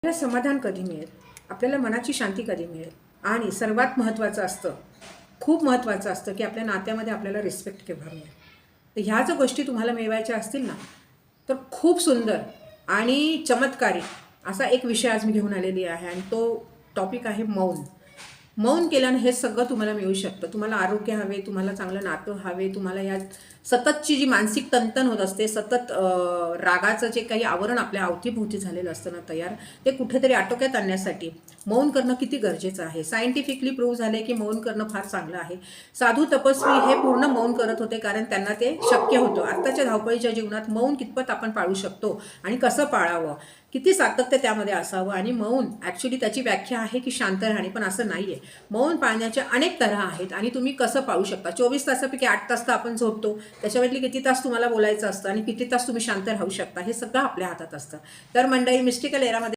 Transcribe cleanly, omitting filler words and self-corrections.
आपल्याला समाधान कधी मिळेल, आपल्याला मनाची शांती कधी मिळेल, आणि सर्वात महत्त्वाचं असतं, खूप महत्त्वाचं असतं की आपल्या नात्यामध्ये आपल्याला रिस्पेक्ट केव्हा मिळेल. तर ह्या जर गोष्टी तुम्हाला मिळवायच्या असतील ना, तर खूप सुंदर आणि चमत्कारी असा एक विषय आज मी घेऊन आलेली आहे, आणि तो टॉपिक आहे मौन. मौन केल्यानं हे सगळं तुम्हाला मिळू शकतं. तुम्हाला आरोग्य हवे, तुम्हाला चांगलं नातं हवे, तुम्हाला या सततची जी मानसिक तणतण होत असते, सतत रागाचं जे काही आवरण आपल्या अवतीभोवती झालेलं असतं ना तयार, ते कुठेतरी आटोक्यात आणण्यासाठी मौन करणं किती गरजेचं आहे. सायंटिफिकली प्रूव्ह झाले की मौन करणं फार चांगलं आहे. साधू तपस्वी हे पूर्ण मौन करत होते, कारण त्यांना ते शक्य होतं. आत्ताच्या धावपळीच्या जीवनात मौन कितपत आपण पाळू शकतो आणि कसं पाळावं, किती सातत्य त्यामध्ये असावं. आणि मौन ॲक्च्युली त्याची व्याख्या आहे की शांत राहणे, पण असं नाही आहे. मौन पाळण्याच्या अनेक तऱ्हा आहेत आणि तुम्ही कसं पाळू शकता. 24 तासापैकी 8 तास तर आपण झोपतो, त्याच्यामधली किती तास तुम्हाला बोलायचं असतं आणि किती तास तुम्ही शांत राहू शकता, हे सगळं आपल्या हातात असतं. तर मंडळी, मिस्टिकल एरामध्ये